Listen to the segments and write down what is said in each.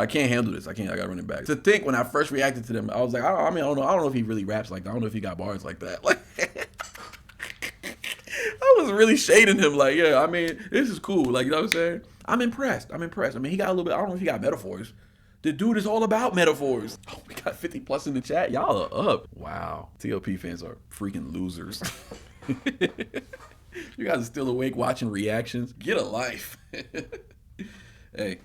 I can't handle this. I gotta run it back. To think when I first reacted to them, I was like, I mean, I don't know. I don't know if he really raps like that. I don't know if he got bars like that. Like, I was really shading him. Like, yeah, I mean, this is cool. Like, you know what I'm saying? I'm impressed. I mean, he got a little bit. I don't know if he got metaphors. The dude is all about metaphors. Oh, we got 50 plus in the chat. Y'all are up. Wow. TOP fans are freaking losers. You guys are still awake watching reactions. Get a life. Hey,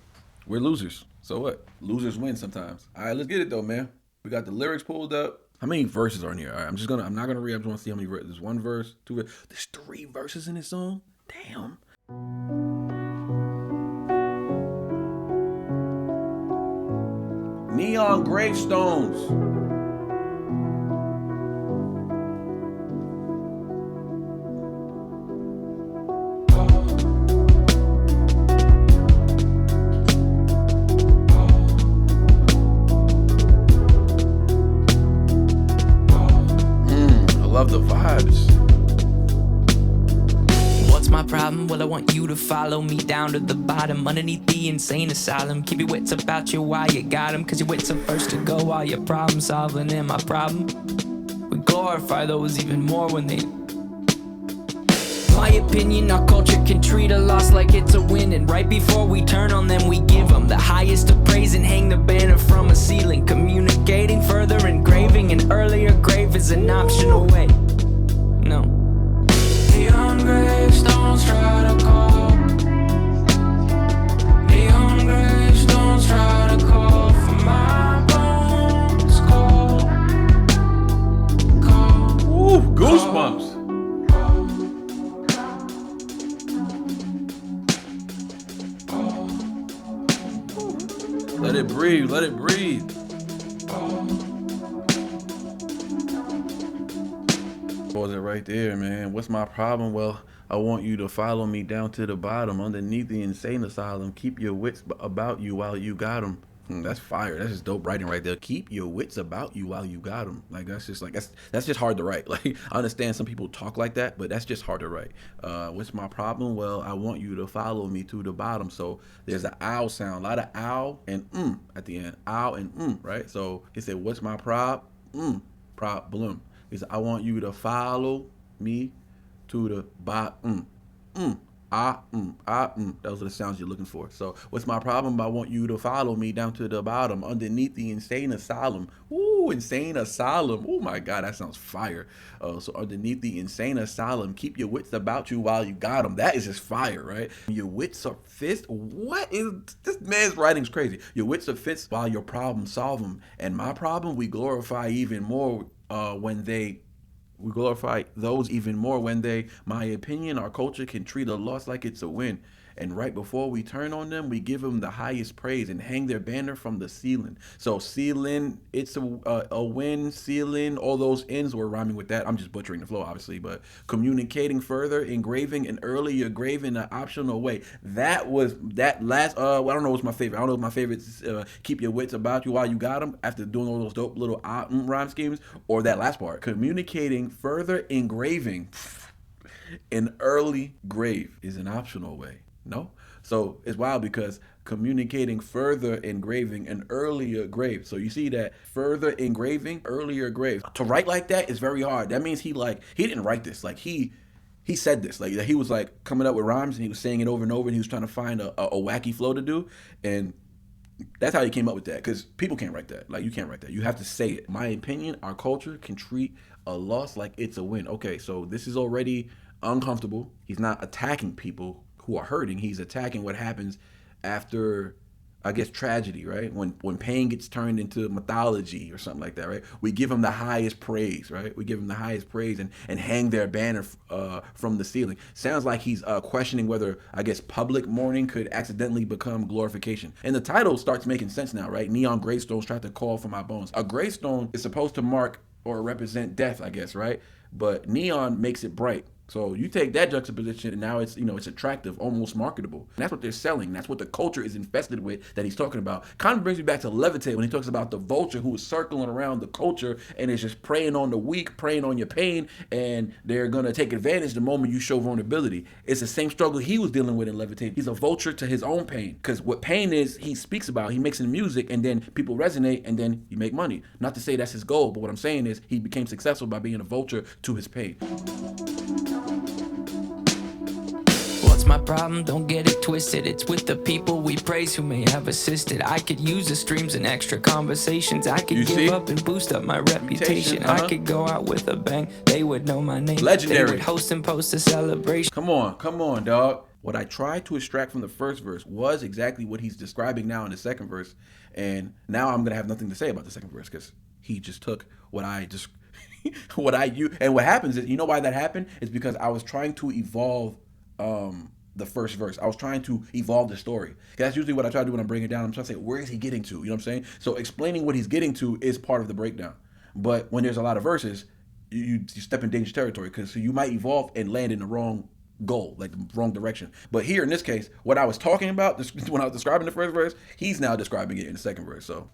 we're losers. So what? Losers win sometimes. All right, let's get it though, man. We got the lyrics pulled up. How many verses are in here? All right, I'm not gonna read. I just want to see how many verses. There's one verse, two verses. There's 3 verses in this song. Damn. Neon gravestones. Love the vibes. What's my problem? Well, I want you to follow me down to the bottom, underneath the insane asylum. Keep your wits about you while you got them, cause your wits are first to go while you're problem solving. And my problem, we glorify those even more when they... My opinion, our culture can treat a loss like it's a win. And right before we turn on them, we give them the highest of praise and hang the banner from a ceiling. Communicating further, engraving an earlier grave is an optional way. No. Neon gravestones try to call. Neon gravestones try to call for my bones. Call. Ooh, goosebumps. Let it breathe, let it breathe. Pause it right there, man. What's my problem? Well, I want you to follow me down to the bottom, underneath the insane asylum. Keep your wits about you while you got them. That's fire. That's just dope writing right there. Keep your wits about you while you got them. Like that's just hard to write. Like I understand some people talk like that, but that's just hard to write. What's my problem? Well, I want you to follow me to the bottom. So there's an ow sound, a lot of ow and at the end. Ow and right? So he said, "What's my problem? He said, I want you to follow me to the bottom. Those are the sounds you're looking for. So what's my problem? I want you to follow me down to the bottom, underneath the insane asylum. Ooh, insane asylum. Oh my God, that sounds fire. So underneath the insane asylum, keep your wits about you while you got them. That is just fire, right? Your wits are fist. What is this man's writing's crazy? Your wits are fist while your problem solve them. And my problem, we glorify even more we glorify those even more when they, my opinion, our culture can treat a loss like it's a win. And right before we turn on them, we give them the highest praise and hang their banner from the ceiling. So ceiling, it's a win, ceiling, all those ends were rhyming with that. I'm just butchering the flow, obviously, but communicating further, engraving an earlier grave in an optional way. That was that last, I don't know what's my favorite. I don't know if my favorite is keep your wits about you while you got them after doing all those dope little rhyme schemes, or that last part, communicating further, engraving an early grave is an optional way. No? So it's wild because communicating further engraving an earlier grave. So you see that further engraving, earlier grave. To write like that is very hard. That means he didn't write this. Like he said this. Like he was like coming up with rhymes and he was saying it over and over and he was trying to find a wacky flow to do. And that's how he came up with that. Because people can't write that. Like you can't write that. You have to say it. My opinion, our culture can treat a loss like it's a win. Okay, so this is already uncomfortable. He's not attacking people who are hurting. He's attacking what happens after, I guess, tragedy, right? When pain gets turned into mythology or something like that, right? We give him the highest praise, right? We give him the highest praise and hang their banner from the ceiling. Sounds like he's questioning whether, I guess, public mourning could accidentally become glorification. And the title starts making sense now, right? Neon gravestones try to call for my bones. A gravestone is supposed to mark or represent death, I guess, right? But neon makes it bright. So you take that juxtaposition, and now it's it's attractive, almost marketable. And that's what they're selling. That's what the culture is infested with that he's talking about. Kind of brings me back to Levitate when he talks about the vulture who is circling around the culture and is just preying on the weak, preying on your pain, and they're gonna take advantage the moment you show vulnerability. It's the same struggle he was dealing with in Levitate. He's a vulture to his own pain, because what pain is, he speaks about. He makes it in music, and then people resonate, and then you make money. Not to say that's his goal, but what I'm saying is he became successful by being a vulture to his pain. What's my problem? Don't get it twisted. It's with the people we praise who may have assisted. I could use the streams and extra conversations. I could give up and boost up my reputation. I could go out with a bang. They would know my name. Legendary. They would host and post a celebration. Come on, dog. What I tried to extract from the first verse was exactly what he's describing now in the second verse. And now I'm going to have nothing to say about the second verse because he just took what I just, what I use. And what happens is, you know why that happened? It's because I was trying to evolve the first verse. I was trying to evolve the story. That's usually what I try to do when I'm breaking it down. I'm trying to say, where is he getting to? You know what I'm saying? So explaining what he's getting to is part of the breakdown. But when there's a lot of verses, you step in dangerous territory because you might evolve and land in the wrong goal, like the wrong direction. But here in this case, what I was talking about when I was describing the first verse, he's now describing it in the second verse. So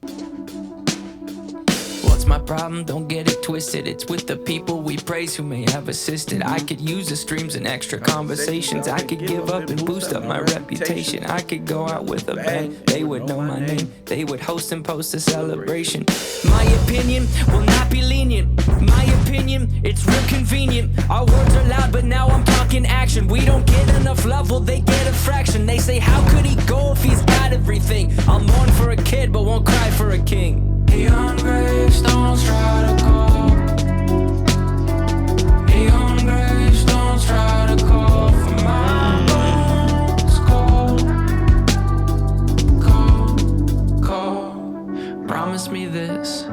what's my problem? Don't get it twisted. It's with the people we praise who may have assisted. I could use the streams and extra conversations. I could give up and boost up my reputation. I could go out with a bang. They would know my name. They would host and post a celebration. My opinion will not be lenient. My opinion, it's real convenient. Our words are loud, but now I'm talking action. We don't get enough love, well they get a fraction. They say, how could he go if he's got everything? I'll mourn for a kid, but won't cry for a king. Neon gravestones try to call. Neon gravestones try to call for my bones. Call. Promise me this.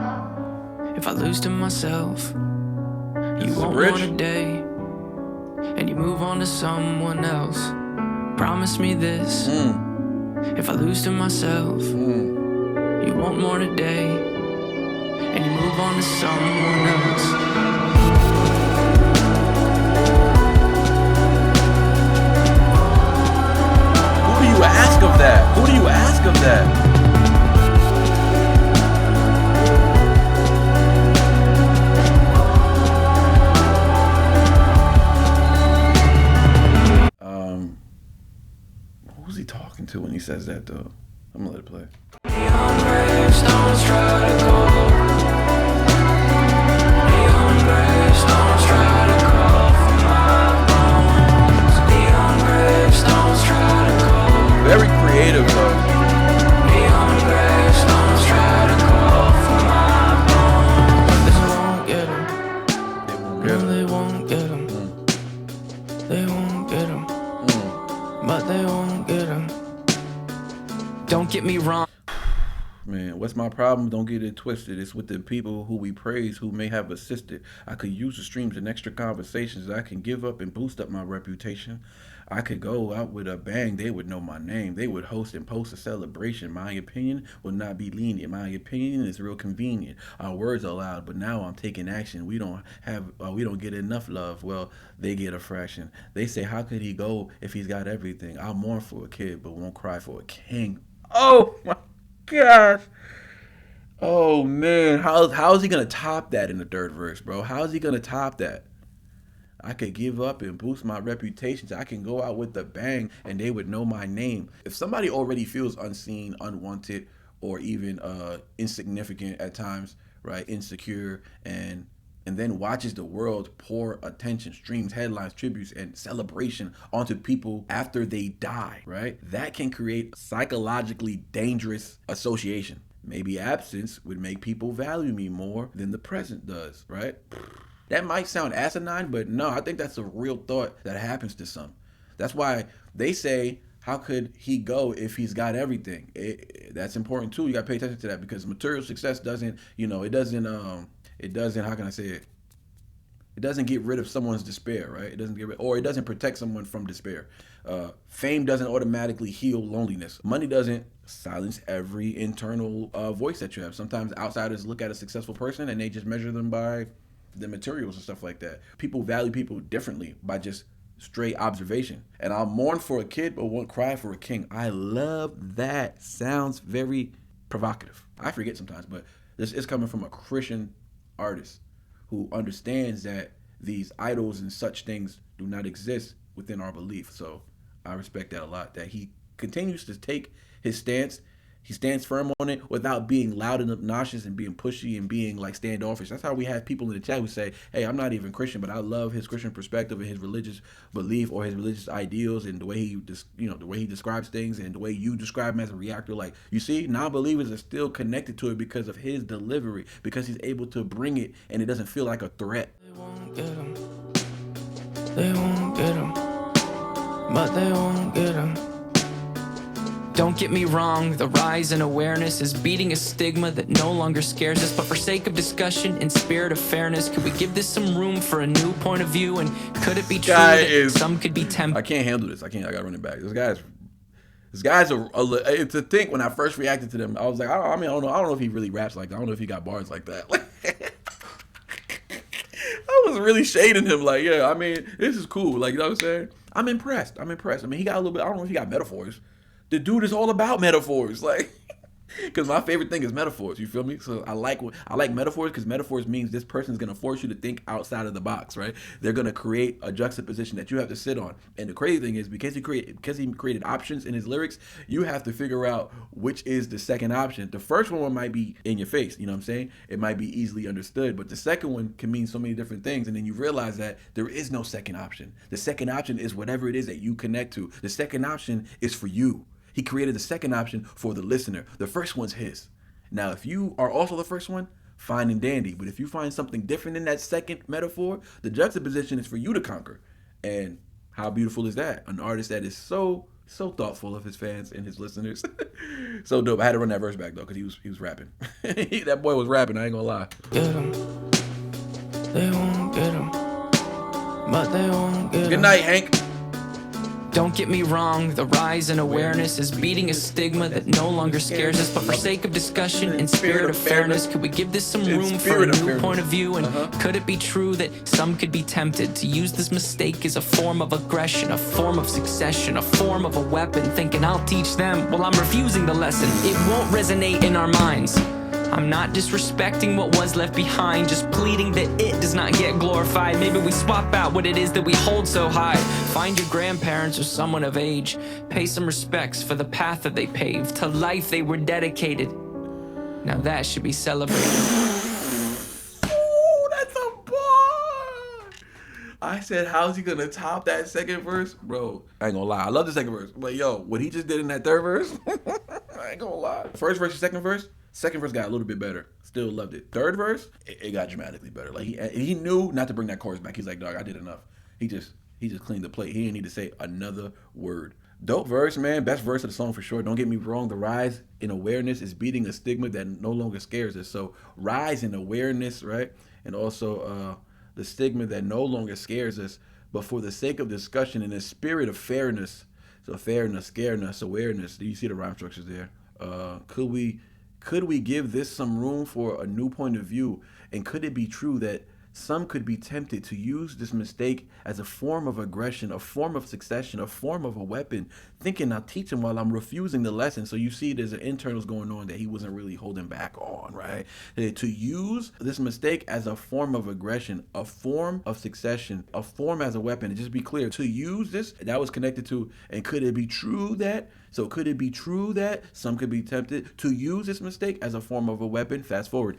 If I lose to myself, you won't want a day, and you move on to someone else. Promise me this. If I lose to myself, you won't mourn a day, and you move on to someone else. who do you ask of that? Who do you ask of that? Who's he talking to when he says that though? I'm gonna let it play. Neon gravestones try to call. Neon gravestones try to call for my bones. Neon gravestones try to call. Very creative though. Neon gravestones try to call for my bones. They won't get 'em. No, they won't get 'em. They won't get 'em. But they won't get 'em. Don't get me wrong. Man, what's my problem? Don't get it twisted. It's with the people who we praise who may have assisted. I could use the streams and extra conversations. I can give up and boost up my reputation. I could go out with a bang. They would know my name. They would host and post a celebration. My opinion would not be lenient. My opinion is real convenient. Our words are loud, but now I'm taking action. We don't get enough love. Well, they get a fraction. They say, how could he go if he's got everything? I'll mourn for a kid, but won't cry for a king. Oh my gosh. Oh man, how is he gonna top that in the third verse, bro? How is he gonna top that? I could give up and boost my reputation. I can go out with a bang and they would know my name. If somebody already feels unseen, unwanted, or even insignificant at times, right, insecure, and then watches the world pour attention, streams, headlines, tributes, and celebration onto people after they die, right? That can create psychologically dangerous association. Maybe absence would make people value me more than the present does, right? That might sound asinine, but no, I think that's a real thought that happens to some. That's why they say, how could he go if he's got everything? That's important too. You got to pay attention to that because material success doesn't, how can I say it? It doesn't get rid of someone's despair, right? It doesn't protect someone from despair. Fame doesn't automatically heal loneliness. Money doesn't silence every internal voice that you have. Sometimes outsiders look at a successful person and they just measure them by than materials and stuff like that. People value people differently by just straight observation. And I'll mourn for a kid, but won't cry for a king. I love that. Sounds very provocative. I forget sometimes, but this is coming from a Christian artist who understands that these idols and such things do not exist within our belief. So I respect that a lot, that he continues to take his stance. He stands firm on it without being loud and obnoxious and being pushy and being like standoffish. That's how we have people in the chat who say, hey, I'm not even Christian, but I love his Christian perspective and his religious belief or his religious ideals and the way he the way he describes things and the way you describe him as a reactor. Like, you see, non-believers are still connected to it because of his delivery, because he's able to bring it and it doesn't feel like a threat. They won't get him. They won't get him. But they won't get him. Don't get me wrong, the rise in awareness is beating a stigma that no longer scares us. But for sake of discussion and spirit of fairness, could we give this some room for a new point of view? And could it be true that some could be tempted? I can't handle this. I gotta run it back. This guy's to think when I first reacted to them, I was like, I don't know if he really raps like that. I don't know if he got bars like that. I was really shading him, like, yeah, I mean, this is cool. Like, you know what I'm saying? I'm impressed. I mean, he got a little bit, I don't know if he got metaphors. The dude is all about metaphors, like, because my favorite thing is metaphors. You feel me? So I like metaphors, because metaphors means this person is gonna force you to think outside of the box, right? They're gonna create a juxtaposition that you have to sit on. And the crazy thing is, because he created options in his lyrics, you have to figure out which is the second option. The first one might be in your face, you know what I'm saying? It might be easily understood, but the second one can mean so many different things, and then you realize that there is no second option. The second option is whatever it is that you connect to. The second option is for you. He created the second option for the listener. The first one's his. Now, if you are also the first one, fine and dandy. But if you find something different in that second metaphor, the juxtaposition is for you to conquer. And how beautiful is that? An artist that is so thoughtful of his fans and his listeners. So dope. I had to run that verse back though, because he was rapping. That boy was rapping. I ain't gonna lie. Get him. They won't get him. But they won't get him. Good night, Hank. Don't get me wrong, the rise in awareness is beating a stigma that no longer scares us. But for sake of discussion and spirit of fairness, could we give this some room for a new point of view? And could it be true that some could be tempted to use this mistake as a form of aggression, a form of succession, a form of a weapon, thinking I'll teach them while I'm refusing the lesson? It won't resonate in our minds. I'm not disrespecting what was left behind, just pleading that it does not get glorified. Maybe we swap out what it is that we hold so high. Find your grandparents or someone of age. Pay some respects for the path that they paved, to life they were dedicated. Now that should be celebrated. Ooh, that's a bar! I said, how's he gonna top that second verse? Bro, I ain't gonna lie. I love the second verse. But yo, what he just did in that third verse, I ain't gonna lie. First verse, second verse got a little bit better. Still loved it. Third verse, it got dramatically better. Like he knew not to bring that chorus back. He's like, dog, I did enough. He just cleaned the plate. He didn't need to say another word. Dope verse, man. Best verse of the song for sure. Don't get me wrong. The rise in awareness is beating a stigma that no longer scares us. So rise in awareness, right? And also the stigma that no longer scares us, but for the sake of discussion in the spirit of fairness. So fairness, scareness, awareness. Do you see the rhyme structures there? Could we give this some room for a new point of view? And could it be true that some could be tempted to use this mistake as a form of aggression, a form of succession, a form of a weapon, thinking I'll teach him while I'm refusing the lesson? So you see there's an internals going on that he wasn't really holding back on, right? To use this mistake as a form of aggression, a form of succession, a form as a weapon. And just be clear, to use this, that was connected to, and could it be true that some could be tempted to use this mistake as a form of a weapon? Fast forward,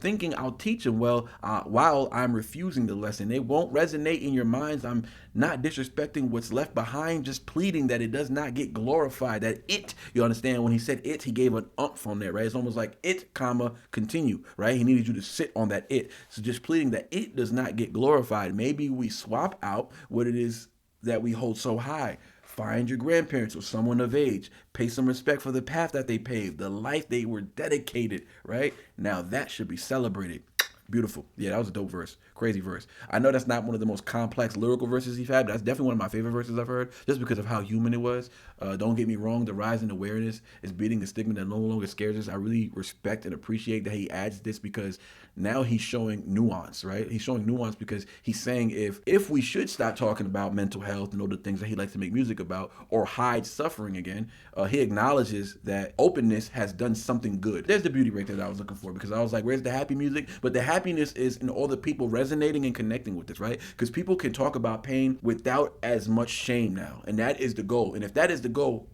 thinking I'll teach him while I'm refusing the lesson. It won't resonate in your minds. I'm not disrespecting what's left behind, just pleading that it does not get glorified. That it, you understand, when he said it, he gave an umph on there, right? It's almost like it, comma, continue, right? He needed you to sit on that it. So just pleading that it does not get glorified. Maybe we swap out what it is that we hold so high. Find your grandparents or someone of age. Pay some respect for the path that they paved, the life they were dedicated, right? Now that should be celebrated. Beautiful. Yeah, that was a dope verse. Crazy verse. I know that's not one of the most complex lyrical verses he's had, but that's definitely one of my favorite verses I've heard, just because of how human it was. Don't get me wrong, the rise in awareness is beating the stigma that no longer scares us. I really respect and appreciate that he adds this because now he's showing nuance, right? He's showing nuance because he's saying if we should stop talking about mental health and all the things that he likes to make music about or hide suffering again, he acknowledges that openness has done something good. There's the beauty right there that I was looking for because I was like, where's the happy music? But the happiness is in all the people resonating and connecting with this, right? Because people can talk about pain without as much shame now. And that is the goal. And if that is the goal,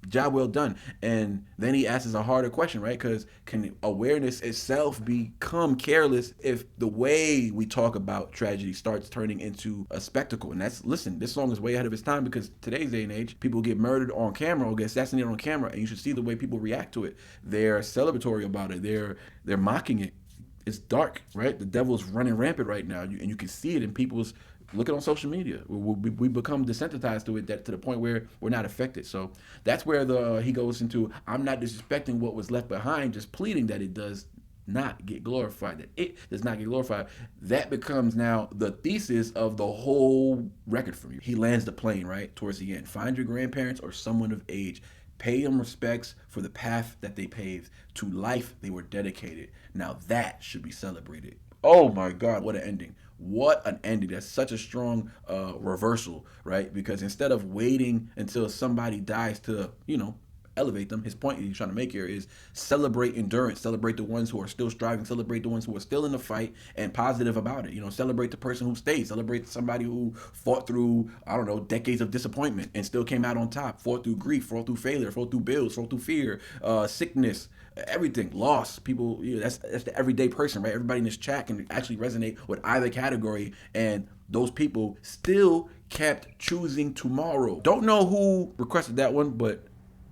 job well done. And then he asks a harder question, right? Because can awareness itself become careless if the way we talk about tragedy starts turning into a spectacle? And that's, listen, this song is way ahead of its time because today's day and age, people get murdered on camera or get assassinated on camera, and you should see the way people react to it. They're celebratory about it. They're mocking it. It's dark, right? The devil's running rampant right now, and you can see it in people's look at on social media. We become desensitized to it to the point where we're not affected. So that's where he goes into, I'm not disrespecting what was left behind, just pleading that it does not get glorified, that it does not get glorified. That becomes now the thesis of the whole record for me. He lands the plane, right, towards the end. Find your grandparents or someone of age. Pay them respects for the path that they paved, to life they were dedicated. Now that should be celebrated. Oh my God, what an ending. What an ending. That's such a strong reversal, right? Because instead of waiting until somebody dies to, elevate them, his point he's trying to make here is celebrate endurance, celebrate the ones who are still striving, celebrate the ones who are still in the fight and positive about it. Celebrate the person who stayed, celebrate somebody who fought through, I don't know, decades of disappointment and still came out on top, fought through grief, fought through failure, fought through bills, fought through fear, sickness, everything, loss. People, that's the everyday person, right? Everybody in this chat can actually resonate with either category, and those people still kept choosing tomorrow. Don't know who requested that one, but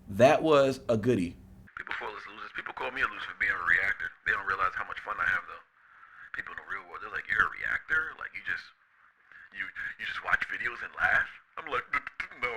that was a goodie. People call us losers. People call me a loser for being a reactor. They don't realize how much fun I have though. People in the real world, they're like, "You're a reactor? Like you just watch videos and laugh?" I'm like, "No,